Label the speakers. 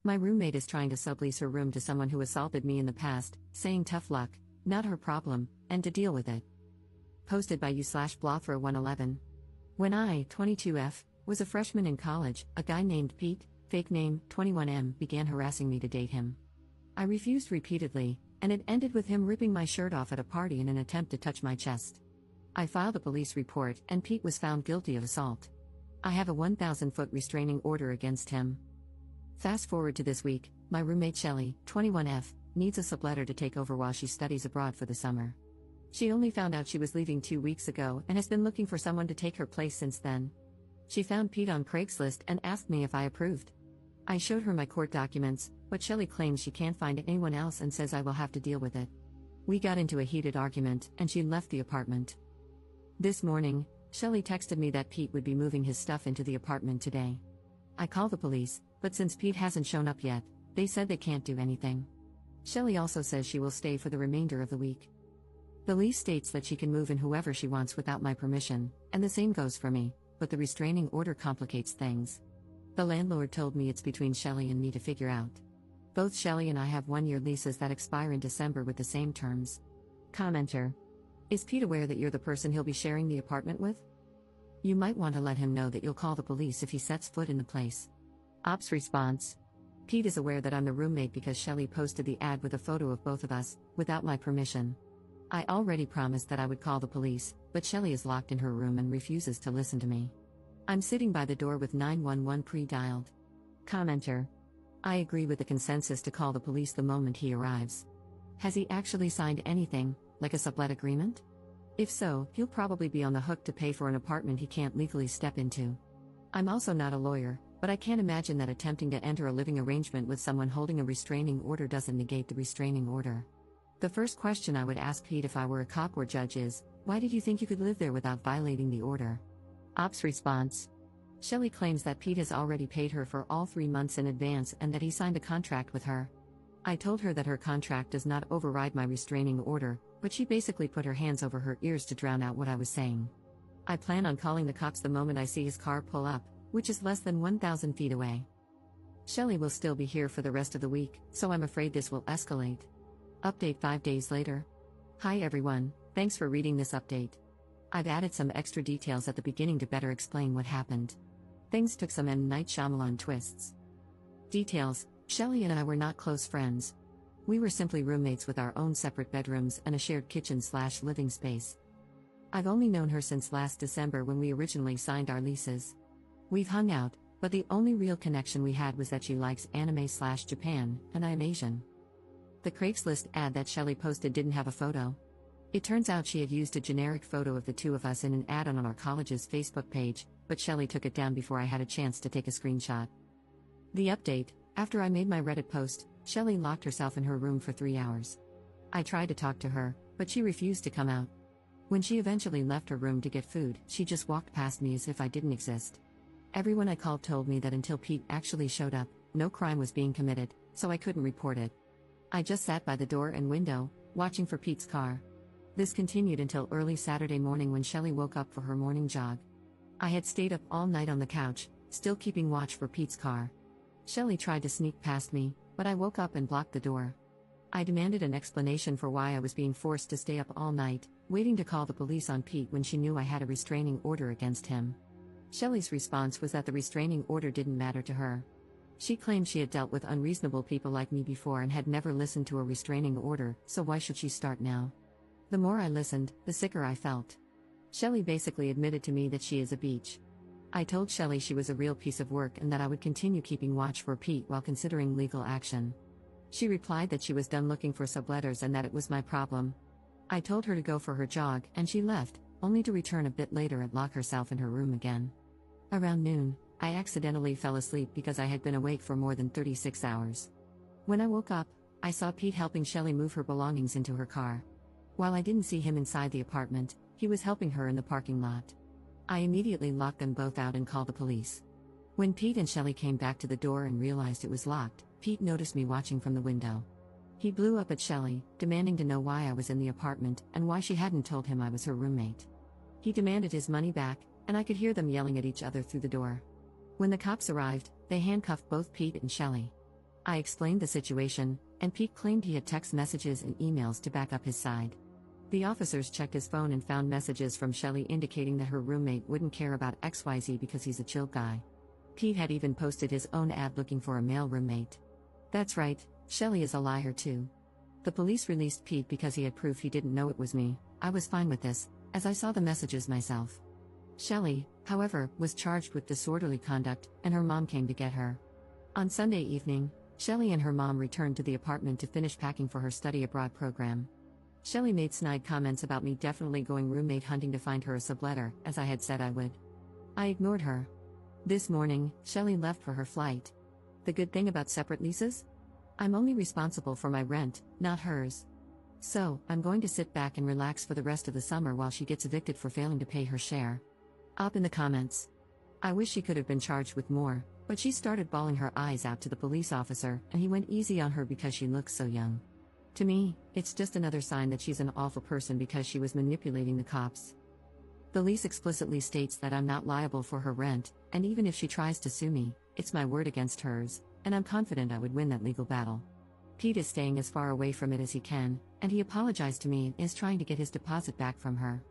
Speaker 1: My roommate is trying to sublease her room to someone who assaulted me in the past, saying tough luck, not her problem, and to deal with it. Posted by you/Blothra111. When I, 22F, was a freshman in college, a guy named Pete, fake name 21M, began harassing me to date him. I refused repeatedly, and it ended with him ripping my shirt off at a party in an attempt to touch my chest. I filed a police report, and Pete was found guilty of assault. I have a 1,000-foot restraining order against him. Fast forward to this week, my roommate Shelly, 21F, needs a subletter to take over while she studies abroad for the summer. She only found out she was leaving 2 weeks ago and has been looking for someone to take her place since then. She found Pete on Craigslist and asked me if I approved. I showed her my court documents, but Shelly claims she can't find anyone else and says I will have to deal with it. We got into a heated argument, and she left the apartment. This morning, Shelly texted me that Pete would be moving his stuff into the apartment today. I called the police, but since Pete hasn't shown up yet, they said they can't do anything. Shelly also says she will stay for the remainder of the week. The lease states that she can move in whoever she wants without my permission, and the same goes for me, but the restraining order complicates things. The landlord told me it's between Shelly and me to figure out. Both Shelly and I have 1-year leases that expire in December with the same terms. Commenter. Is Pete aware that you're the person he'll be sharing the apartment with? You might want to let him know that you'll call the police if he sets foot in the place. Ops response. Pete is aware that I'm the roommate because Shelly posted the ad with a photo of both of us, without my permission. I already promised that I would call the police, but Shelly is locked in her room and refuses to listen to me. I'm sitting by the door with 911 pre-dialed. Commenter. I agree with the consensus to call the police the moment he arrives. Has he actually signed anything, like a sublet agreement? If so, he'll probably be on the hook to pay for an apartment he can't legally step into. I'm also not a lawyer, but I can't imagine that attempting to enter a living arrangement with someone holding a restraining order doesn't negate the restraining order. The first question I would ask Pete if I were a cop or judge is, why did you think you could live there without violating the order? Ops response. Shelly claims that Pete has already paid her for all 3 months in advance and that he signed a contract with her. I told her that her contract does not override my restraining order, but she basically put her hands over her ears to drown out what I was saying. I plan on calling the cops the moment I see his car pull up, which is less than 1,000 feet away. Shelly will still be here for the rest of the week, so I'm afraid this will escalate. Update 5 days later. Hi everyone, thanks for reading this update. I've added some extra details at the beginning to better explain what happened. Things took some M. Night Shyamalan twists. Details: Shelly and I were not close friends. We were simply roommates with our own separate bedrooms and a shared kitchen/living space. I've only known her since last December when we originally signed our leases. We've hung out, but the only real connection we had was that she likes anime/Japan, and I am Asian. The Craigslist ad that Shelly posted didn't have a photo. It turns out she had used a generic photo of the two of us in an ad on our college's Facebook page, but Shelly took it down before I had a chance to take a screenshot. The update: after I made my Reddit post, Shelly locked herself in her room for 3 hours. I tried to talk to her, but she refused to come out. When she eventually left her room to get food, she just walked past me as if I didn't exist. Everyone I called told me that until Pete actually showed up, no crime was being committed, so I couldn't report it. I just sat by the door and window, watching for Pete's car. This continued until early Saturday morning when Shelly woke up for her morning jog. I had stayed up all night on the couch, still keeping watch for Pete's car. Shelly tried to sneak past me, but I woke up and blocked the door. I demanded an explanation for why I was being forced to stay up all night, waiting to call the police on Pete when she knew I had a restraining order against him. Shelly's response was that the restraining order didn't matter to her. She claimed she had dealt with unreasonable people like me before and had never listened to a restraining order, so why should she start now? The more I listened, the sicker I felt. Shelly basically admitted to me that she is a beach. I told Shelly she was a real piece of work and that I would continue keeping watch for Pete while considering legal action. She replied that she was done looking for subletters and that it was my problem. I told her to go for her jog, and she left, only to return a bit later and lock herself in her room again. Around noon, I accidentally fell asleep because I had been awake for more than 36 hours. When I woke up, I saw Pete helping Shelly move her belongings into her car. While I didn't see him inside the apartment, he was helping her in the parking lot. I immediately locked them both out and called the police. When Pete and Shelly came back to the door and realized it was locked, Pete noticed me watching from the window. He blew up at Shelly, demanding to know why I was in the apartment and why she hadn't told him I was her roommate. He demanded his money back, and I could hear them yelling at each other through the door. When the cops arrived, they handcuffed both Pete and Shelly. I explained the situation, and Pete claimed he had text messages and emails to back up his side. The officers checked his phone and found messages from Shelley indicating that her roommate wouldn't care about XYZ because he's a chill guy. Pete had even posted his own ad looking for a male roommate. That's right, Shelley is a liar too. The police released Pete because he had proof he didn't know it was me. I was fine with this, as I saw the messages myself. Shelley, however, was charged with disorderly conduct, and her mom came to get her. On Sunday evening, Shelley and her mom returned to the apartment to finish packing for her study abroad program. Shelley made snide comments about me definitely going roommate hunting to find her a subletter, as I had said I would. I ignored her. This morning, Shelley left for her flight. The good thing about separate leases? I'm only responsible for my rent, not hers. So, I'm going to sit back and relax for the rest of the summer while she gets evicted for failing to pay her share. Up in the comments. I wish she could have been charged with more, but she started bawling her eyes out to the police officer, and he went easy on her because she looks so young. To me, it's just another sign that she's an awful person because she was manipulating the cops. The lease explicitly states that I'm not liable for her rent, and even if she tries to sue me, it's my word against hers, and I'm confident I would win that legal battle. Pete is staying as far away from it as he can, and he apologized to me and is trying to get his deposit back from her.